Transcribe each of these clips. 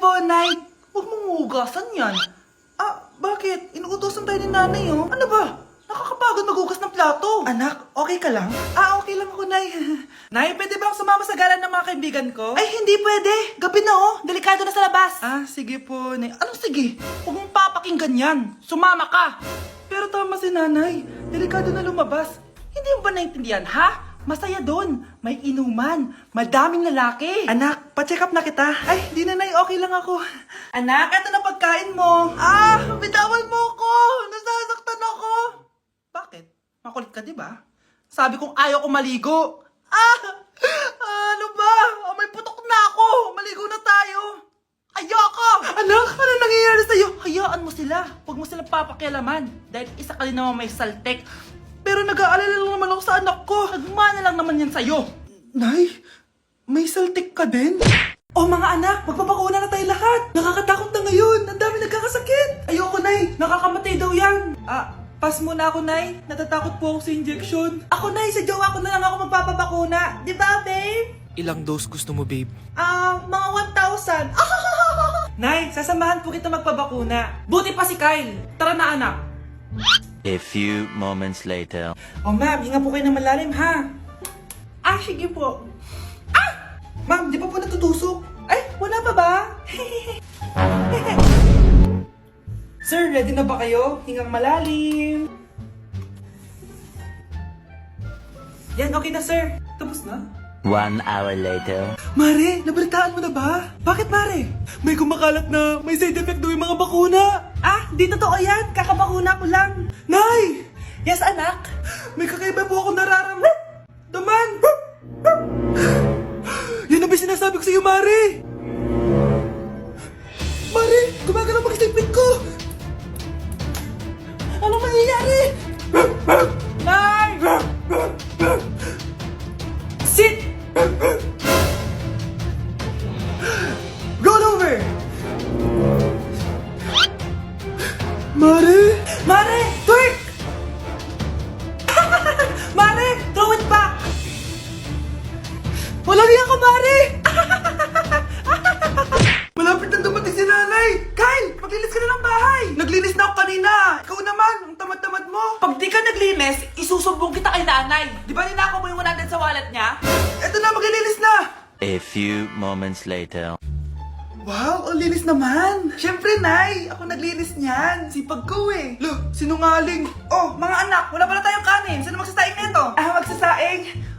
po, Nay. Huwag mong hugasan yan. Bakit? Inuutosan tayo ni nanay, oh. Ano ba? Nakakapagod maghugas ng plato. Anak, okay ka lang? Okay lang ako, Nay. Nay, pwede ba akong sumama sa gala ng mga kaibigan ko? Ay, hindi pwede. Gabi na, oh. Delikado na sa labas. Sige po, Nay. Anong sige? Huwag mong papakinggan yan. Sumama ka. Pero tama si nanay. Delikado na lumabas. Hindi mo ba naintindihan, ha? Masaya doon. May inuman. Madaming lalaki. Anak, pa-check up na kita. Ay, di na, Nay. Okay lang ako. Anak, eto na pagkain mo. Bitawan mo ako. Nasasaktan ako. Bakit? Makulit ka, di ba? Sabi kong ayaw ko maligo. Ano ba? May putok na ako. Maligo na tayo. Ayoko! Anak, ano nangyayari sa'yo? Hayaan mo sila. Huwag mo silang papakialaman. Dahil isa ka din naman may saltek. Pero nag-aalala lang naman ako sa anak ko. Nagmana lang naman yan sa'yo. Nay, may saltik ka din? Mga anak, magpapakuna na tayo lahat. Nakakatakot na ngayon. Ang dami nagkakasakit. Ayoko, Nay. Nakakamatay daw yan. Pass muna ako, Nay. Natatakot po ako sa injection. Ako, Nay. Sa jowa ko na lang ako magpapabakuna. Di ba, babe? Ilang dose gusto mo, babe? Mga 1,000. Nay, sasamahan po kita magpabakuna. Buti pa si Kyle. Tara na, anak. A few moments later. Ma'am, hinga po kayo ng malalim, ha? Sige po. Ma'am, di pa po natutusok? Ay, wala pa ba? Sir, ready na ba kayo? Hingang malalim. Yan, okay na, sir. Tapos na? 1 hour later. Mare, nabalitaan mo na ba? Bakit, Mare? May kumakalat na may side effect daw yung mga bakuna. Di totoo yan. Kakabakuna ko lang. Nay! Yes, anak? May kakaiba po ako nararamdaman. Yan ang ba sinasabi ko sa'yo, Mare? Mare, gumagalaw mag-stipit ko. Anong mangyayari? Nay! Sit! Roll over! Mare! Mare! Twerk! Mare! Throw it back! Walang yan ka, Mare! Malapit na dumating si nanay! Kyle! Maglinis ka na ng bahay! Naglinis na ako kanina! Ikaw naman! Ang tamad-tamad mo! Pag di ka naglinis, isusumbong kita kay nanay! Di ba ninakaw mo yung 100 sa wallet niya? Eto na! Maglilinis na! A few moments later. Wow, ang linis naman! Siyempre, Nay! Ako naglinis niyan! Sipag ko eh! Lo, sinungaling! Mga anak! Wala pala tayong kanin! Sino magsasaing nito? Magsasaing?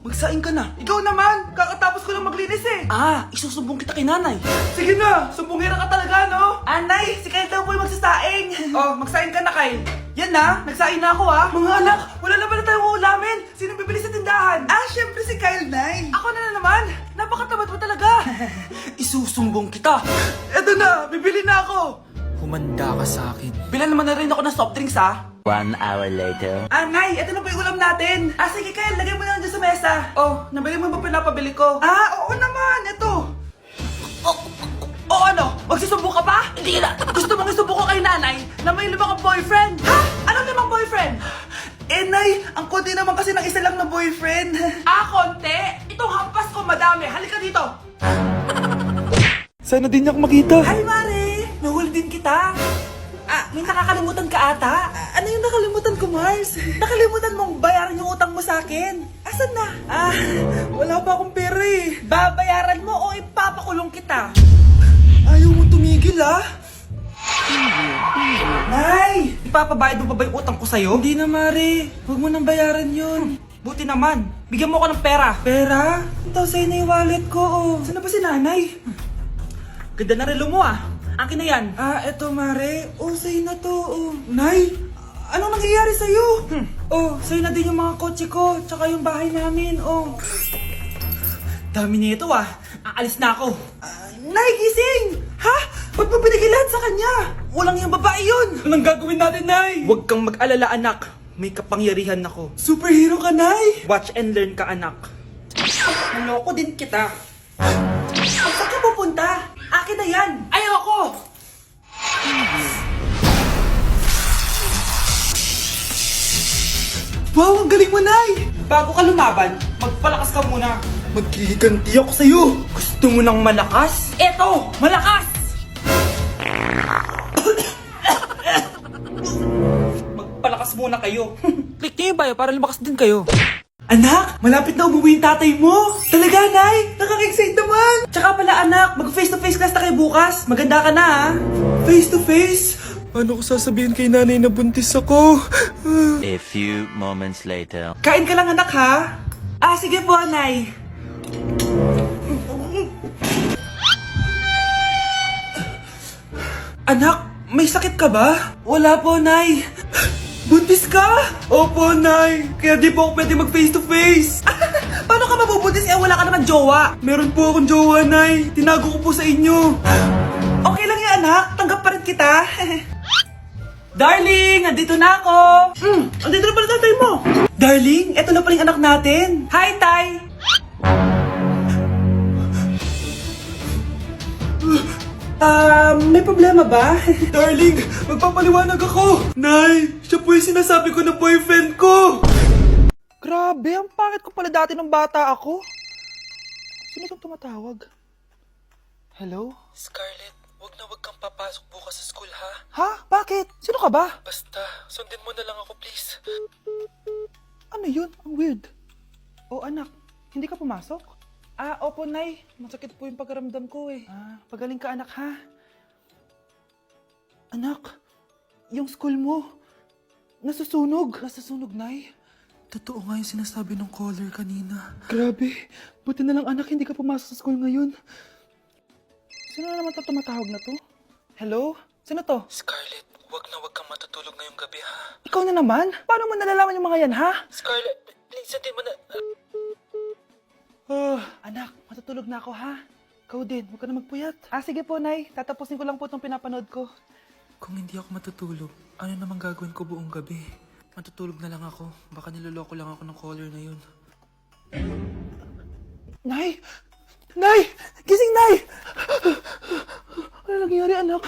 Magsaing ka na! Ikaw naman! Kakatapos ko lang maglinis eh! Isusumbong kita kay nanay! Sige na! Sumbongera ka talaga, no? Nay! Si Kyle daw po yung magsasaing! Magsaing ka na, Kyle! Yan na! Nagsaing na ako, Mga anak! Wala na pala tayong ulamin! Sino bibili sa tindahan? Siyempre si Kyle, Nay! Ako na naman! Napakatamad mo talaga! Isusumbong kita! Eto na! Bibili na ako! Humanda ka sa akin. Bilan naman na rin ako ng soft drinks, 1 hour later. Nay! Eto na po yung ulam natin! Sige, Kyle! Lagay mo na lang dyan sa mesa! Nabili mo ba pinapabili ko? Oo naman! Eto! Ano? Magsusumbong ka pa? Hindi na! Gusto mong isumbong ko kay nanay na may 5 kang boyfriend? Anong 5 boyfriend? Nay! Ang konti naman kasi ng isa lang na boyfriend. Konti? Itong hampas ko madami. Halika dito! Sana din niya ako makita. Hi, Mare! Nahuli din kita. May nakakalimutan ka ata. Ano yung nakalimutan ko, Mars? Nakalimutan mong bayaran yung utang mo sa akin. Asan na? Wala pa akong pera eh. Babayaran mo o ipapakulong kita? Ayaw mo tumigil, Nay! Ipapabayad mo pa ba yung utang ko sa'yo? Hindi na, Mare. Huwag mo nang bayaran yun. Buti naman. Bigyan mo ako ng pera. Pera? Ito, sa'yo na yung wallet ko, Saan na ba si nanay? Ganda na relo mo, Akin na yan. Eto, Mare. Sa'yo na to, Nay! Anong nangyayari sa'yo? Sa'yo na din yung mga kotse ko, tsaka yung bahay namin, Dami nito, Aalis na ako. Nay, gising! Ba't mo binigay lahat sa kanya? Walang yung babae yun! Anong gagawin natin, Nay? Huwag kang mag-alala, anak. May kapangyarihan ako. Superhero ka, Nay! Watch and learn ka, anak. Naloko din kita. Saan ka pupunta? Akin na yan! Ayoko! Wow, ang galing mo, Nay! Bago ka lumaban, magpalakas ka muna. Maghihiganti ako sa'yo. Gusto mo ng malakas? Eto, malakas! mag-relax muna kayo. Click niyo yung bio para lumakas din kayo. Anak, malapit na umuwi yung tatay mo. Talaga, Nay? Nakaka-excite naman. Tsaka pala, anak, mag-face-to-face class na kayo bukas. Maganda ka na, ha? Face-to-face? Paano ko sasabihin kay nanay na buntis ako? A few moments later. Kain ka lang, anak, ha? Ah, sige po, Nay. Anak, may sakit ka ba? Wala po, Nay. Buntis ka? Opo, Nay. Kaya di po ako pwede mag-face-to-face. Paano ka mabubuntis? Eh, wala ka naman jowa. Meron po akong jowa, Nay. Tinago ko po sa inyo. Okay lang yan, anak. Tanggap pa rin kita. Darling, andito na ako. Andito na pala tatay mo. Darling, eto na pala yung anak natin. Hi, Tay. May problema ba? Darling, magpapaliwanag ako. Nay, siya po yung sinasabi ko na boyfriend ko. Grabe, ang pangit ko pala dati nung bata ako. Sino itong tumatawag? Hello? Scarlett, wag na wag kang papasok bukas sa school, ha? Ha? Bakit? Sino ka ba? Basta, sundin mo na lang ako, please. Ano yun? Ang weird. Oh, anak, hindi ka pumasok? Ah, opo, Nay. Masakit po yung pagkaramdam ko eh. Ah, pagaling ka, anak, ha? Anak, yung school mo, nasusunog. Nasusunog, Nay? Totoo nga yung sinasabi ng caller kanina. Grabe. Buti na lang, anak, hindi ka pumasok sa school ngayon. Sino na naman tumatawag na to? Hello? Sino to? Scarlett, wag na wag kang matutulog ngayong gabi, ha? Ikaw na naman? Paano mo nalalaman yung mga yan, ha? Scarlett, please, sundin mo na... Anak, matutulog na ako, ha? Ikaw din, huwag ka na magpuyat. Ah, sige po, Nay. Tatapusin ko lang po itong pinapanood ko. Kung hindi ako matutulog, ano namang gagawin ko buong gabi? Matutulog na lang ako. Baka niloloko lang ako ng caller na yun. Nay! Nay! Gising, Nay! Ano nangyari, anak?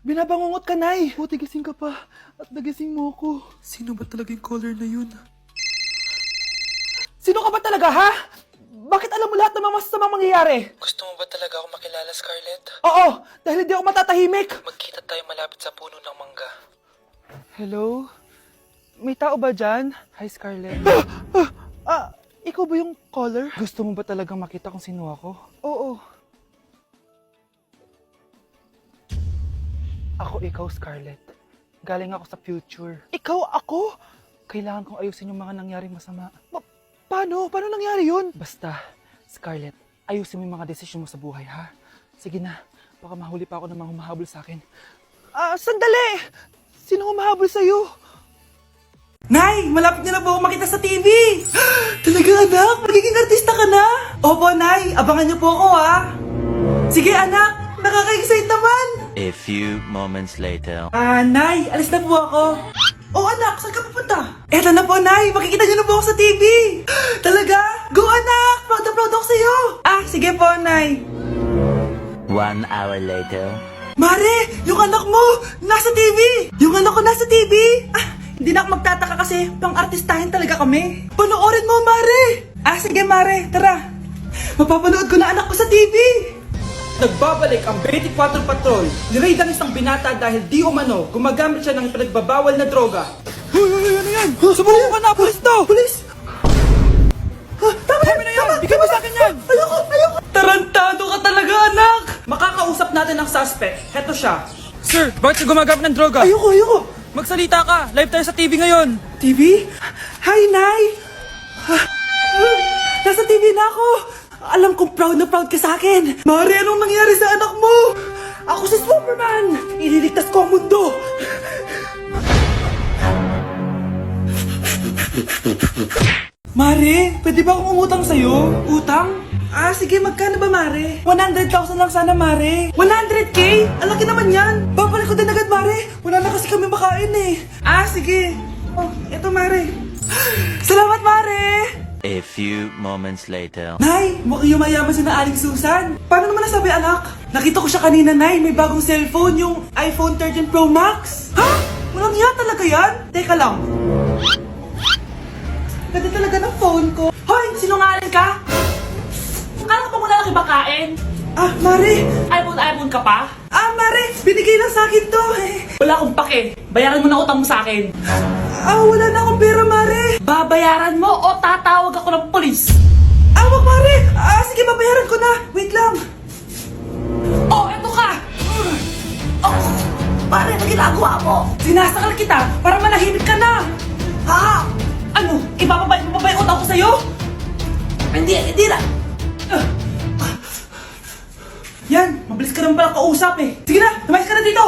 Binabangungot ka, Nay. Buti gising ka pa. At nagising mo ako. Sino ba talaga yung caller na yun? Sino ka ba talaga, ha? Bakit alam mo lahat ng mga masasamang mangyayari? Gusto mo ba talaga ako makilala, Scarlett? Oo, dahil hindi ako matatahimik. Magkita tayo malapit sa puno ng mangga. Hello? May tao ba dyan? Hi, Scarlett. Ikaw ba yung caller? Gusto mo ba talagang makita kung sino ako? Oo. Ako ikaw, Scarlett. Galing ako sa future. Ikaw ako? Kailangan kong ayusin yung mga nangyaring masama. Paano? Paano nangyari yun? Basta, Scarlett, ayusin mo yung mga desisyon mo sa buhay, ha? Sige na, baka mahuli pa ako ng mga humahabol sa akin. Sandali! Sino humahabol sa'yo? Nay! Malapit na po ako makita sa TV! Talaga, anak? Magiging artista ka na? Opo, Nay. Abangan niyo po ako, ha? Sige, anak. Nakaka-excite naman. A few moments later. Nay. Alis na po ako. Oh, anak. Saan ka pupunta? Eto na po, Nay. Makikita niyo na po ako sa TV. Talaga? Go, anak. Proud na proud ako sa'yo. Sige po, Nay. 1 hour later. Mare, yung anak mo, nasa TV! Yung anak ko nasa TV! Hindi na ako magtataka kasi pang-artistahin talaga kami. Panoorin mo, Mare! Sige, Mare, tara. Mapapanood ko na anak ko sa TV! Nagbabalik ang 24 Patrol. Niraid ang isang binata dahil di umano gumagamit siya ng pinagbabawal na droga. Hoy, ano yan? Subukan ka na, pulis to! Pulis! Tama na yan! Bigyan mo sa akin yan! Ayoko! Tarantado ka talaga, anak! Makakausap natin ang suspect. Heto siya. Sir, bakit ka gumagamit ng droga? Ayoko! Magsalita ka! Live tayo sa TV ngayon! TV? Hi, Nay! Nasa TV na ako! Alam kong proud na proud ka sa akin! Mare, anong nangyari sa anak mo? Ako si Superman! Ililigtas ko ang mundo! Mare, pwede ba akong umutang sa'yo? Utang? Sige, magkano ba, Mare? 100,000 lang sana, Mare. 100K? Ang laki naman yan. Babalik ko din agad, Mare. Wala na kasi kami makain eh. Sige. Oh, eto, Mare. Salamat, Mare. A few moments later. Nay, mukhang yumayaman si na Aling Susan. Paano naman nasabi, anak? Nakita ko siya kanina, Nay. May bagong cellphone, yung iPhone 13 Pro Max. Ha? Walang iya talaga yan? Teka lang. Ganda talaga ng phone ko. Hoy, sinungaling ka? Akala ko ba wala nakibakain? Mare. iPhone ka pa? Mare, binigay lang sa akin to. Wala akong pake. Bayaran mo na utang mo sa akin. Wala na akong pera, Mare. Babayaran mo o tatawag ako ng polis. Wag, Mare. Sige, babayaran ko na. Wait lang. Oh, eto ka! Mare, ano ginagawa mo? Sinasakal kita para manahimik ka na. Ha? Ano? Ibababay mo ba yung utang ko sa'yo? Hindi na. Yan, mabilis ka naman pala kausap eh. Sige na, lumayas ka na dito.